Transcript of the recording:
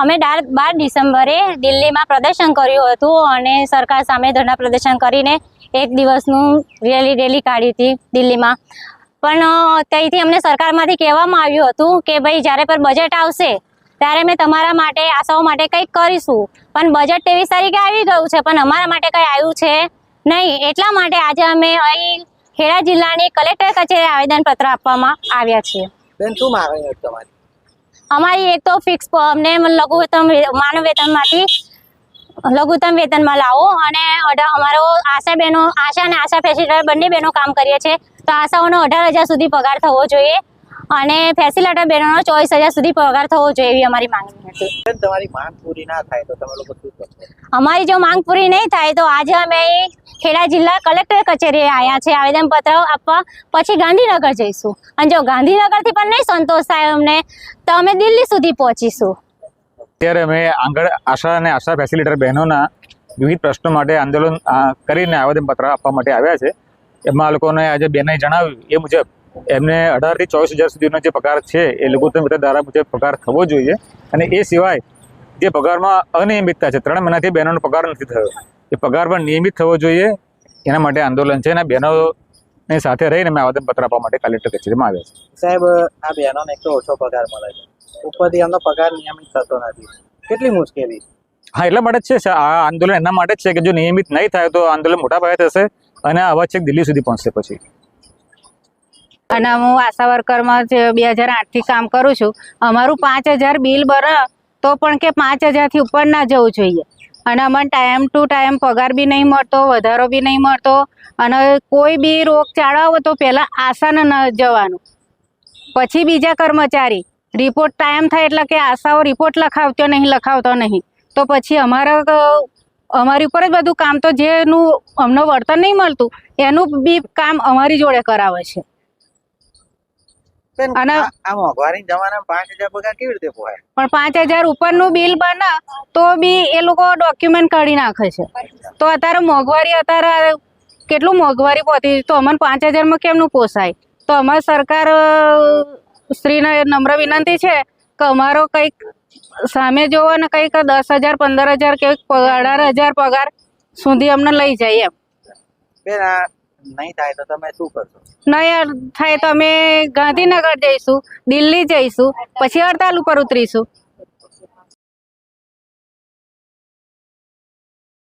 અમે 12 ડિસેમ્બરે દિલ્હીમાં પ્રદર્શન કર્યું હતું અને સરકાર સામે ધરણા પ્રદર્શન કરીને એક દિવસનું રેલી કાઢી હતી દિલ્હીમાં. પણ ત્યાંથી અમને સરકારમાંથી કહેવામાં આવ્યું હતું કે ભાઈ જ્યારે પર બજેટ આવશે ત્યારે અમે તમારા માટે આશાઓ માટે કંઈક કરીશું, પણ બજેટ 23 તારીખે આવી ગયું છે પણ અમારા માટે કંઈ આવ્યું છે નહીં. એટલા માટે આજે અમે અહીં ખેડા જિલ્લાની કલેક્ટર કચેરીએ આવેદનપત્ર આપવામાં આવ્યા છીએ. બેન, શું માંગણી હતી તમારી? અમારી એક તો ફિક્સ અમને લઘુત્તમ માનવ વેતનમાંથી લઘુત્તમ વેતનમાં લાવો અને અમારો આશા અને આશા ફેસિલિટર બંને બહેનો કામ કરીએ છીએ તો આશાઓનો 18,000 સુધી પગાર થવો જોઈએ અને ફેસિલિટર બહેનોનો 24,000 સુધી પગાર થવો જોઈએ એવી અમારી માંગણી હતી. બેન, તમારી માંગ પૂરી ના થાય તો તમે લોકો શું કરશો? અમારી જો માંગ પૂરી નહીં થાય તો આજે અમે ખેડા જિલ્લા કલેક્ટર કચેરીએ આવ્યા છે આવેદનપત્ર આપવા, પછી ગાંધીનગર જઈશું અને જો ગાંધીનગરથી પણ નહીં સંતોષ થાય અમને તો અમે દિલ્હી સુધી પહોંચીશું. અત્યારે અમે આગળ આશા અને આશા ફેસિલિટર બહેનોના વિવિધ પ્રશ્નો માટે આંદોલન કરીને આવેદનપત્ર આપવા માટે આવ્યા છે. એમાં લોકોને આજે બેને જણાવ્યું એ મુજબ એમને 18,000 થી 24,000 સુધીનો જે પગાર છે એ લઘુત્તમ વેતન ધારા મુજબ પગાર થવો જોઈએ અને એ સિવાય જે પગારમાં અનિયમિતતા છે 3 મહિનાથી બહેનોનો પગાર નથી થયો એ પગાર પણ નિયમિત થવો જોઈએ. એના માટે આંદોલન છે અને બહેનોની સાથે રહીને અમે આવેદનપત્ર આપવા માટે કલેક્ટર કચેરીમાં આવ્યા છે. સાહેબ, આ બહેનોને એક તો ઓછો પગાર મળે છે, ઉપરથી એમનો પગાર નિયમિત થતો નથી, કેટલી મુશ્કેલી? હા, એટલા માટે જ છે આ આંદોલન, એના માટે જ છે કે જો નિયમિત નહીં થાય તો આંદોલન મોટા પાયે થશે અને આ અવાજ છેક દિલ્હી સુધી પહોંચશે. પછી અને હું આશા વર્કરમાં 2008 થી કામ કરું છું. અમારું 5,000 બિલ બને તો પણ કે 5,000 થી ઉપર ના જવું જોઈએ અને અમને ટાઈમ ટુ ટાઈમ પગાર બી નહીં મળતો, વધારો બી નહીં મળતો અને કોઈ બી રોગચાળો આવે તો પહેલાં આશાને ન જવાનું, પછી બીજા કર્મચારી રિપોર્ટ ટાઈમ થાય એટલે કે આશાઓ રિપોર્ટ લખાવતો નહીં તો પછી અમારી ઉપર જ બધું કામ, તો જેનું અમને વળતર નહીં મળતું એનું બી કામ અમારી જોડે કરાવે છે. અને આ મોંઘવારી જમાનામાં 5,000 પગાર કેવી રીતે પોહાય? પણ 5,000 ઉપરનું બિલ બને તો બી એ લોકો ડોક્યુમેન્ટ કાઢી નાખે છે. તો અત્યારે કેટલું મોંઘવારી પહોંચી તો અમને 5,000માં કેમનું પોસાય? તો અમારી સરકાર શ્રીને નમ્ર વિનંતી છે કે અમારો કંઈક સામે જોવો ને કંઈક 10,000 15,000 કે 18,000 પગાર સુધી અમને લઈ જાય એમ. બેન, આ નહીં થાય તો તમે શું કરશો? નહીં થાય તો અમે ગાંધીનગર જઈશું, દિલ્હી જઈશું, પછી હડતાલ ઉપર ઉતરીશું.